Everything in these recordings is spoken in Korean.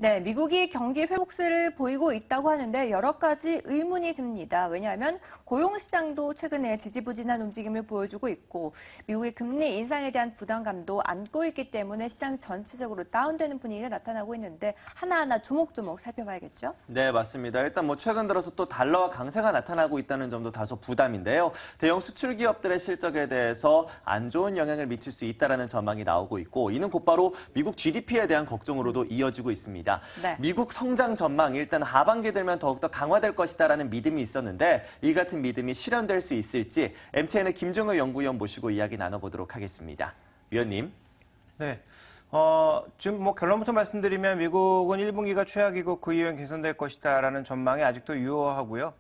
네, 미국이 경기 회복세를 보이고 있다고 하는데 여러 가지 의문이 듭니다. 왜냐하면 고용시장도 최근에 지지부진한 움직임을 보여주고 있고 미국의 금리 인상에 대한 부담감도 안고 있기 때문에 시장 전체적으로 다운되는 분위기가 나타나고 있는데 하나하나 조목조목 살펴봐야겠죠? 네, 맞습니다. 일단 최근 들어서 또 달러와 강세가 나타나고 있다는 점도 다소 부담인데요. 대형 수출 기업들의 실적에 대해서 안 좋은 영향을 미칠 수 있다는 전망이 나오고 있고 이는 곧바로 미국 GDP에 대한 걱정으로도 이어지고 있습니다. 네. 미국 성장 전망 일단 하반기 되면 더욱더 강화될 것이다라는 믿음이 있었는데 이 같은 믿음이 실현될 수 있을지 MTN의 김정우 연구위원 모시고 이야기 나눠보도록 하겠습니다. 위원님. 네. 지금 결론부터 말씀드리면 미국은 1분기가 최악이고 그 이후엔 개선될 것이다라는 전망이 아직도 유효하고요.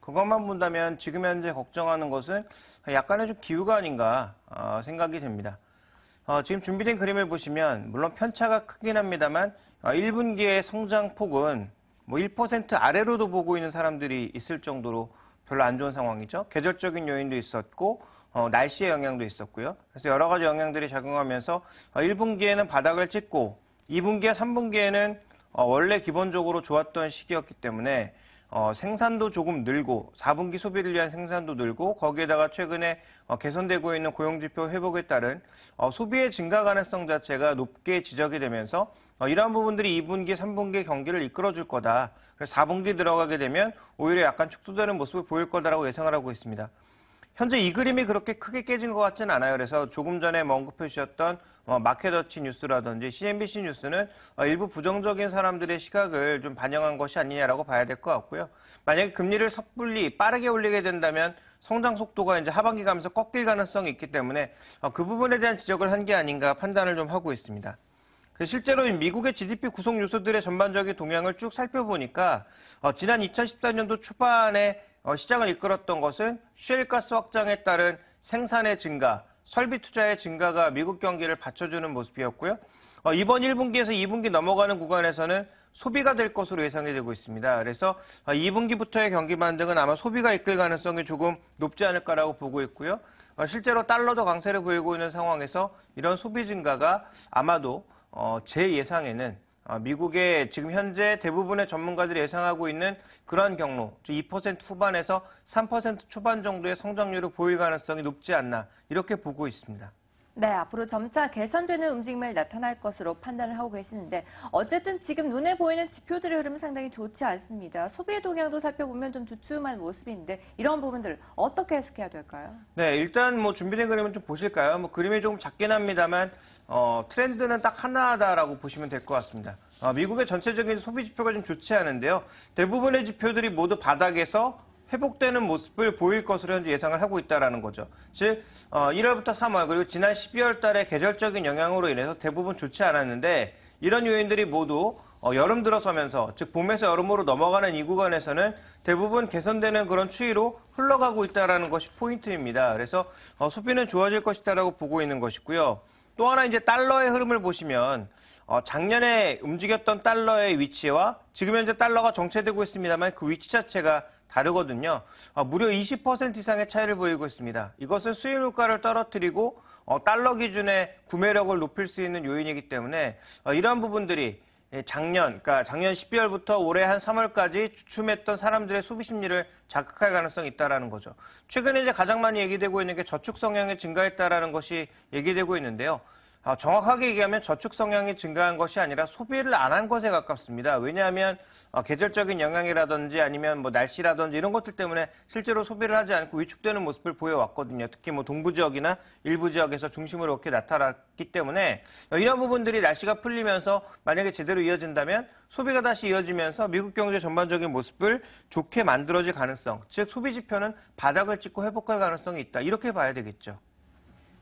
그것만 본다면 지금 현재 걱정하는 것은 약간의 좀 기우가 아닌가 생각이 됩니다. 지금 준비된 그림을 보시면 물론 편차가 크긴 합니다만 1분기의 성장폭은 1% 아래로도 보고 있는 사람들이 있을 정도로 별로 안 좋은 상황이죠. 계절적인 요인도 있었고 날씨의 영향도 있었고요. 그래서 여러 가지 영향들이 작용하면서 1분기에는 바닥을 찍고 2분기와 3분기에는 원래 기본적으로 좋았던 시기였기 때문에 생산도 조금 늘고 4분기 소비를 위한 생산도 늘고 거기에다가 최근에 개선되고 있는 고용지표 회복에 따른 소비의 증가 가능성 자체가 높게 지적이 되면서 이러한 부분들이 2분기, 3분기 경기를 이끌어줄 거다. 그래서 4분기 들어가게 되면 오히려 약간 축소되는 모습을 보일 거다라고 예상을 하고 있습니다. 현재 이 그림이 그렇게 크게 깨진 것 같지는 않아요. 그래서 조금 전에 언급해 주셨던 마켓워치 뉴스라든지 CNBC 뉴스는 일부 부정적인 사람들의 시각을 좀 반영한 것이 아니냐라고 봐야 될 것 같고요. 만약에 금리를 섣불리 빠르게 올리게 된다면 성장 속도가 이제 하반기 가면서 꺾일 가능성이 있기 때문에 그 부분에 대한 지적을 한 게 아닌가 판단을 좀 하고 있습니다. 실제로 미국의 GDP 구성 요소들의 전반적인 동향을 쭉 살펴보니까 지난 2014년도 초반에 시장을 이끌었던 것은 셰일가스 확장에 따른 생산의 증가, 설비 투자의 증가가 미국 경기를 받쳐주는 모습이었고요. 이번 1분기에서 2분기 넘어가는 구간에서는 소비가 될 것으로 예상이 되고 있습니다. 그래서 2분기부터의 경기 반등은 아마 소비가 이끌 가능성이 조금 높지 않을까라고 보고 있고요. 실제로 달러도 강세를 보이고 있는 상황에서 이런 소비 증가가 아마도 제 예상에는 미국의 지금 현재 대부분의 전문가들이 예상하고 있는 그러한 경로, 2% 후반에서 3% 초반 정도의 성장률을 보일 가능성이 높지 않나 이렇게 보고 있습니다. 네, 앞으로 점차 개선되는 움직임을 나타날 것으로 판단을 하고 계시는데 어쨌든 지금 눈에 보이는 지표들의 흐름은 상당히 좋지 않습니다. 소비의 동향도 살펴보면 좀 주춤한 모습인데 이런 부분들 어떻게 해석해야 될까요? 네, 일단 준비된 그림은 좀 보실까요? 그림이 조금 작긴 합니다만 트렌드는 딱 하나다라고 보시면 될 것 같습니다. 미국의 전체적인 소비 지표가 좀 좋지 않은데요. 대부분의 지표들이 모두 바닥에서 회복되는 모습을 보일 것으로 현재 예상을 하고 있다는 거죠. 즉 1월부터 3월 그리고 지난 12월 달에 계절적인 영향으로 인해서 대부분 좋지 않았는데 이런 요인들이 모두 여름 들어서면서 즉 봄에서 여름으로 넘어가는 이 구간에서는 대부분 개선되는 그런 추이로 흘러가고 있다는 것이 포인트입니다. 그래서 소비는 좋아질 것이다라고 보고 있는 것이고요. 또 하나 이제 달러의 흐름을 보시면 작년에 움직였던 달러의 위치와 지금 현재 달러가 정체되고 있습니다만 그 위치 자체가 다르거든요. 무려 20% 이상의 차이를 보이고 있습니다. 이것은 수입 물가를 떨어뜨리고 달러 기준의 구매력을 높일 수 있는 요인이기 때문에 이러한 부분들이 그러니까 작년 12월부터 올해 한 3월까지 주춤했던 사람들의 소비 심리를 자극할 가능성이 있다는 거죠. 최근에 이제 가장 많이 얘기되고 있는 게 저축 성향이 증가했다는 것이 얘기되고 있는데요. 정확하게 얘기하면 저축 성향이 증가한 것이 아니라 소비를 안 한 것에 가깝습니다. 왜냐하면 계절적인 영향이라든지 아니면 날씨라든지 이런 것들 때문에 실제로 소비를 하지 않고 위축되는 모습을 보여왔거든요. 특히 동부 지역이나 일부 지역에서 중심으로 이렇게 나타났기 때문에 이런 부분들이 날씨가 풀리면서 만약에 제대로 이어진다면 소비가 다시 이어지면서 미국 경제 전반적인 모습을 좋게 만들어질 가능성, 즉 소비 지표는 바닥을 찍고 회복할 가능성이 있다. 이렇게 봐야 되겠죠.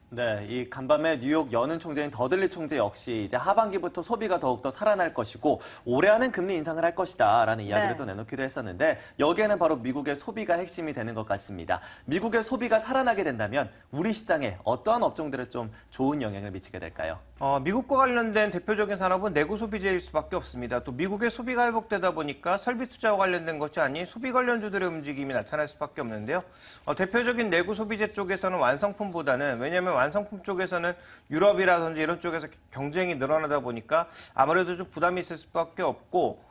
네, 이 간밤에 뉴욕 연은 총재인 더들리 총재 역시 이제 하반기부터 소비가 더욱더 살아날 것이고 올해 안은 금리 인상을 할 것이다라는 이야기를 또 내놓기도 했었는데 여기에는 바로 미국의 소비가 핵심이 되는 것 같습니다. 미국의 소비가 살아나게 된다면 우리 시장에 어떠한 업종들에 좀 좋은 영향을 미치게 될까요? 미국과 관련된 대표적인 산업은 내구 소비재일 수밖에 없습니다. 또 미국의 소비가 회복되다 보니까 설비 투자와 관련된 것이 아닌 소비 관련주들의 움직임이 나타날 수밖에 없는데요. 대표적인 내구 소비재 쪽에서는 완성품보다는 왜냐하면 완성품 쪽에서는 유럽이라든지 이런 쪽에서 경쟁이 늘어나다 보니까 아무래도 좀 부담이 있을 수밖에 없고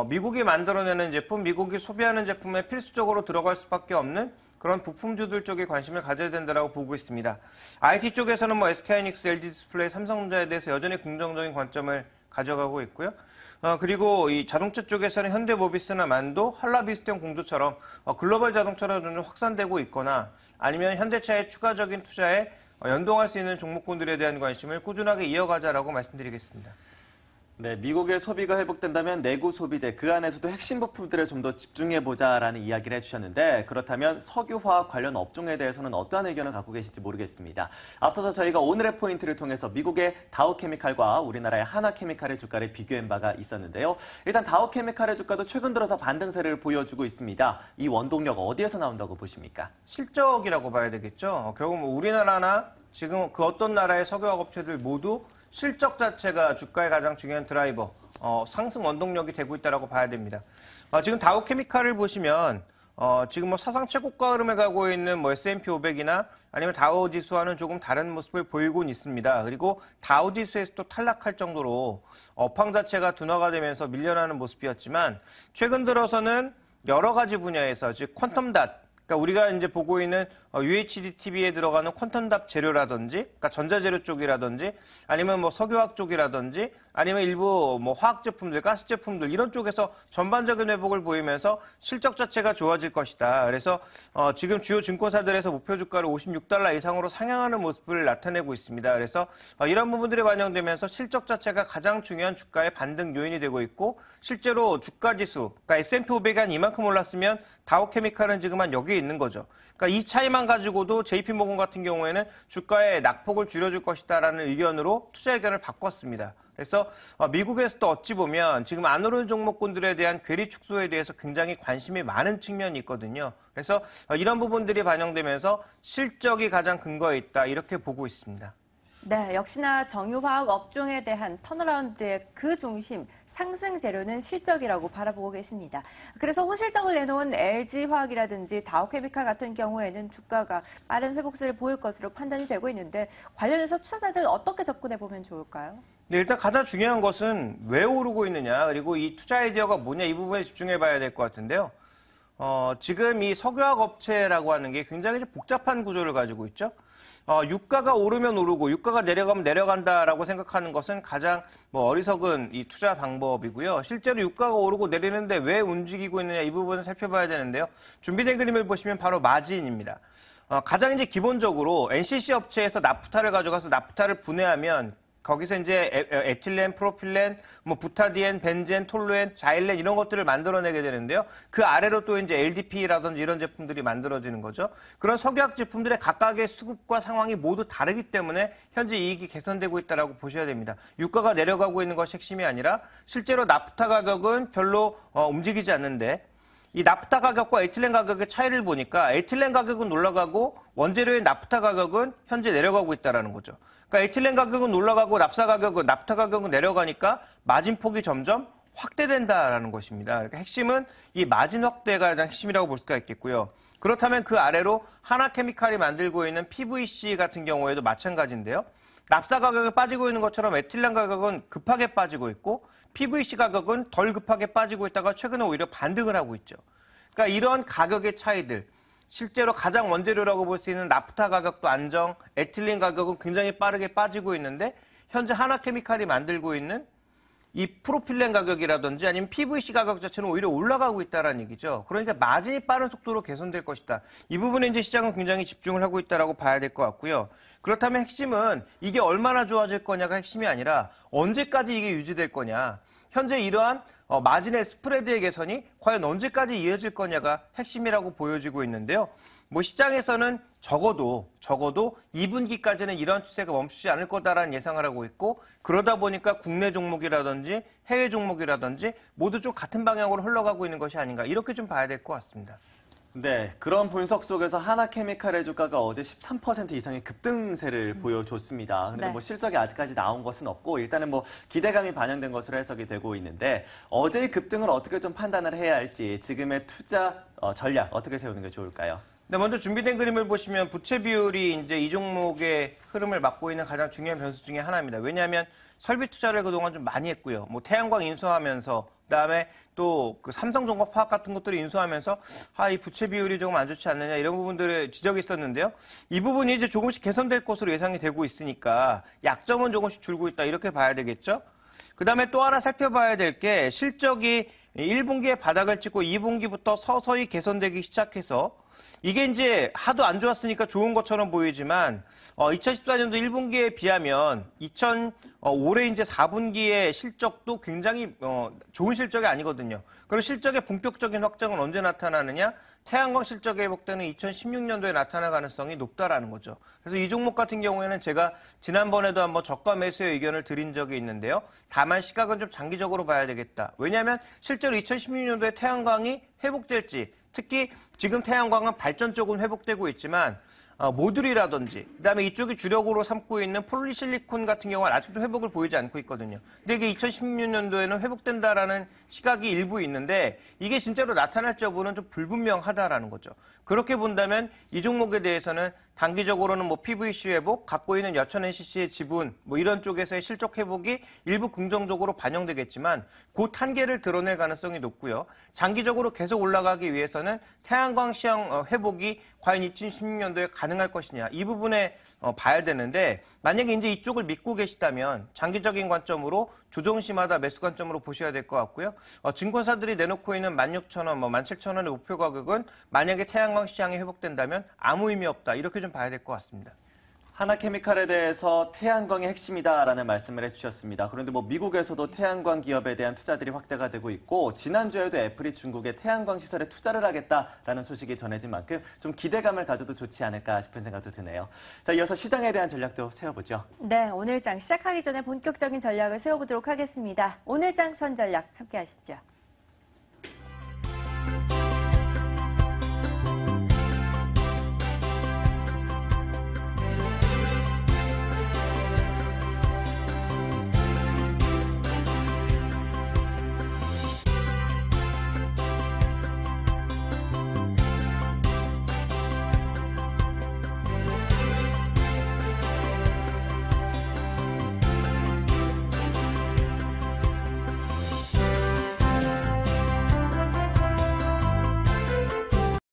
미국이 만들어내는 제품, 미국이 소비하는 제품에 필수적으로 들어갈 수밖에 없는 그런 부품주들 쪽에 관심을 가져야 된다고 보고 있습니다. IT 쪽에서는 뭐 SK하이닉스, LG디스플레이, 삼성전자에 대해서 여전히 긍정적인 관점을 가져가고 있고요. 그리고 이 자동차 쪽에서는 현대모비스나 만도, 한라비스템 공조처럼 글로벌 자동차로 좀 확산되고 있거나 아니면 현대차의 추가적인 투자에 연동할 수 있는 종목군들에 대한 관심을 꾸준하게 이어가자라고 말씀드리겠습니다. 네, 미국의 소비가 회복된다면 내구 소비재, 그 안에서도 핵심 부품들에 좀 더 집중해보자라는 이야기를 해주셨는데 그렇다면 석유화학 관련 업종에 대해서는 어떠한 의견을 갖고 계신지 모르겠습니다. 앞서서 저희가 오늘의 포인트를 통해서 미국의 다우케미칼과 우리나라의 하나케미칼의 주가를 비교한 바가 있었는데요. 일단 다우케미칼의 주가도 최근 들어서 반등세를 보여주고 있습니다. 이 원동력 어디에서 나온다고 보십니까? 실적이라고 봐야 되겠죠. 결국 뭐 우리나라나 지금 그 어떤 나라의 석유화학 업체들 모두 실적 자체가 주가의 가장 중요한 드라이버, 상승 원동력이 되고 있다고 봐야 됩니다. 지금 다우케미칼을 보시면 지금 뭐 사상 최고가 흐름에 가고 있는 뭐 S&P 500이나 아니면 다우 지수와는 조금 다른 모습을 보이곤 있습니다. 그리고 다우 지수에서 또 탈락할 정도로 업황 자체가 둔화가 되면서 밀려나는 모습이었지만 최근 들어서는 여러 가지 분야에서 즉 퀀텀닷, 그러니까 우리가 이제 보고 있는 UHD TV에 들어가는 퀀텀답 재료라든지, 그러니까 전자재료 쪽이라든지, 아니면 뭐 석유화학 쪽이라든지, 아니면 일부 뭐 화학 제품들, 가스 제품들 이런 쪽에서 전반적인 회복을 보이면서 실적 자체가 좋아질 것이다. 그래서 지금 주요 증권사들에서 목표 주가를 $56 이상으로 상향하는 모습을 나타내고 있습니다. 그래서 이런 부분들이 반영되면서 실적 자체가 가장 중요한 주가의 반등 요인이 되고 있고, 실제로 주가 지수, 그러니까 S&P 500이 한 이만큼 올랐으면 다우케미칼은 지금 한 여기에 있는 거죠. 그러니까 이 차이만 가지고도 JP모건 같은 경우에는 주가의 낙폭을 줄여줄 것이다라는 의견으로 투자 의견을 바꿨습니다. 그래서 미국에서도 어찌 보면 지금 안 오른 종목군들에 대한 괴리 축소에 대해서 굉장히 관심이 많은 측면이 있거든요. 그래서 이런 부분들이 반영되면서 실적이 가장 근거에 있다 이렇게 보고 있습니다. 네, 역시나 정유화학 업종에 대한 턴어라운드의 그 중심, 상승 재료는 실적이라고 바라보고 계십니다. 그래서 호실적을 내놓은 LG화학이라든지 다우케미칼 같은 경우에는 주가가 빠른 회복세를 보일 것으로 판단이 되고 있는데 관련해서 투자자들 어떻게 접근해 보면 좋을까요? 네, 일단 가장 중요한 것은 왜 오르고 있느냐, 그리고 이 투자 아이디어가 뭐냐 이 부분에 집중해 봐야 될 것 같은데요. 지금 이 석유화학 업체라고 하는 게 굉장히 복잡한 구조를 가지고 있죠. 유가가 오르면 오르고 유가가 내려가면 내려간다라고 생각하는 것은 가장 어리석은 이 투자 방법이고요. 실제로 유가가 오르고 내리는데 왜 움직이고 있느냐 이 부분을 살펴봐야 되는데요. 준비된 그림을 보시면 바로 마진입니다. 가장 이제 기본적으로 NCC 업체에서 나프타를 가져가서 나프타를 분해하면 거기서 이제 에틸렌, 프로필렌, 뭐 부타디엔, 벤젠, 톨루엔, 자일렌 이런 것들을 만들어내게 되는데요. 그 아래로 또 이제 LDP라든지 이런 제품들이 만들어지는 거죠. 그런 석유화학 제품들의 각각의 수급과 상황이 모두 다르기 때문에 현재 이익이 개선되고 있다고 보셔야 됩니다. 유가가 내려가고 있는 것이 핵심이 아니라 실제로 나프타 가격은 별로 움직이지 않는데 이 나프타 가격과 에틸렌 가격의 차이를 보니까 에틸렌 가격은 올라가고 원재료의 나프타 가격은 현재 내려가고 있다는 거죠. 그러니까 에틸렌 가격은 올라가고 나프타 가격은 내려가니까 마진폭이 점점 확대된다라는 것입니다. 그러니까 핵심은 이 마진 확대가 가장 핵심이라고 볼 수가 있겠고요. 그렇다면 그 아래로 하나케미칼이 만들고 있는 PVC 같은 경우에도 마찬가지인데요. 납사 가격이 빠지고 있는 것처럼 에틸렌 가격은 급하게 빠지고 있고 PVC 가격은 덜 급하게 빠지고 있다가 최근에 오히려 반등을 하고 있죠. 그러니까 이런 가격의 차이들, 실제로 가장 원재료라고 볼 수 있는 나프타 가격도 안정, 에틸렌 가격은 굉장히 빠르게 빠지고 있는데 현재 하나케미칼이 만들고 있는 이 프로필렌 가격이라든지 아니면 PVC 가격 자체는 오히려 올라가고 있다는 얘기죠. 그러니까 마진이 빠른 속도로 개선될 것이다. 이 부분에 이제 시장은 굉장히 집중을 하고 있다고 봐야 될 것 같고요. 그렇다면 핵심은 이게 얼마나 좋아질 거냐가 핵심이 아니라 언제까지 이게 유지될 거냐. 현재 이러한 마진의 스프레드의 개선이 과연 언제까지 이어질 거냐가 핵심이라고 보여지고 있는데요. 뭐 시장에서는 적어도 2분기까지는 이런 추세가 멈추지 않을 거다라는 예상을 하고 있고 그러다 보니까 국내 종목이라든지 해외 종목이라든지 모두 좀 같은 방향으로 흘러가고 있는 것이 아닌가 이렇게 좀 봐야 될 것 같습니다. 네, 그런 분석 속에서 하나케미칼의 주가가 어제 13% 이상의 급등세를 보여줬습니다. 그런데 네. 뭐 실적이 아직까지 나온 것은 없고 일단은 뭐 기대감이 반영된 것으로 해석이 되고 있는데 어제의 급등을 어떻게 좀 판단을 해야 할지 지금의 투자 전략 어떻게 세우는 게 좋을까요? 네, 먼저 준비된 그림을 보시면 부채 비율이 이제 이 종목의 흐름을 맡고 있는 가장 중요한 변수 중에 하나입니다. 왜냐하면 설비 투자를 그동안 좀 많이 했고요. 뭐 태양광 인수하면서 그다음에 또 그 삼성종합화학 같은 것들을 인수하면서 이 부채 비율이 조금 안 좋지 않느냐 이런 부분들의 지적이 있었는데요. 이 부분이 이제 조금씩 개선될 것으로 예상이 되고 있으니까 약점은 조금씩 줄고 있다 이렇게 봐야 되겠죠. 그다음에 또 하나 살펴봐야 될 게 실적이 1분기에 바닥을 찍고 2분기부터 서서히 개선되기 시작해서 이게 이제 하도 안 좋았으니까 좋은 것처럼 보이지만 2014년도 1분기에 비하면 올해 이제 4분기의 실적도 굉장히 좋은 실적이 아니거든요. 그럼 실적의 본격적인 확장은 언제 나타나느냐? 태양광 실적이 회복되는 2016년도에 나타날 가능성이 높다라는 거죠. 그래서 이 종목 같은 경우에는 제가 지난번에도 한번 저가 매수의 의견을 드린 적이 있는데요. 다만 시각은 좀 장기적으로 봐야 되겠다. 왜냐하면 실제로 2016년도에 태양광이 회복될지 특히 지금 태양광은 발전 쪽은 회복되고 있지만 모듈이라든지 그다음에 이쪽이 주력으로 삼고 있는 폴리실리콘 같은 경우는 아직도 회복을 보이지 않고 있거든요. 근데 이게 2016년도에는 회복된다라는 시각이 일부 있는데 이게 진짜로 나타날 여부는 좀 불분명하다라는 거죠. 그렇게 본다면 이 종목에 대해서는 단기적으로는 뭐 PVC 회복, 갖고 있는 여천 NCC의 지분 뭐 이런 쪽에서의 실적 회복이 일부 긍정적으로 반영되겠지만 곧 한계를 드러낼 가능성이 높고요. 장기적으로 계속 올라가기 위해서는 태양광 시장 회복이 과연 2016년도에 가능할 것이냐 이 부분에 봐야 되는데 만약에 이제 이쪽을 믿고 계시다면 장기적인 관점으로 조정시마다 매수 관점으로 보셔야 될 것 같고요. 증권사들이 내놓고 있는 16,000원, 17,000원의 목표 가격은 만약에 태양광 시장이 회복된다면 아무 의미 없다 이렇게 좀 봐야 될 것 같습니다. 하나케미칼에 대해서 태양광이 핵심이다라는 말씀을 해주셨습니다. 그런데 뭐 미국에서도 태양광 기업에 대한 투자들이 확대가 되고 있고 지난주에도 애플이 중국의 태양광 시설에 투자를 하겠다라는 소식이 전해진 만큼 좀 기대감을 가져도 좋지 않을까 싶은 생각도 드네요. 자, 이어서 시장에 대한 전략도 세워보죠. 네, 오늘 장 시작하기 전에 본격적인 전략을 세워보도록 하겠습니다. 오늘 장 선 전략 함께 하시죠.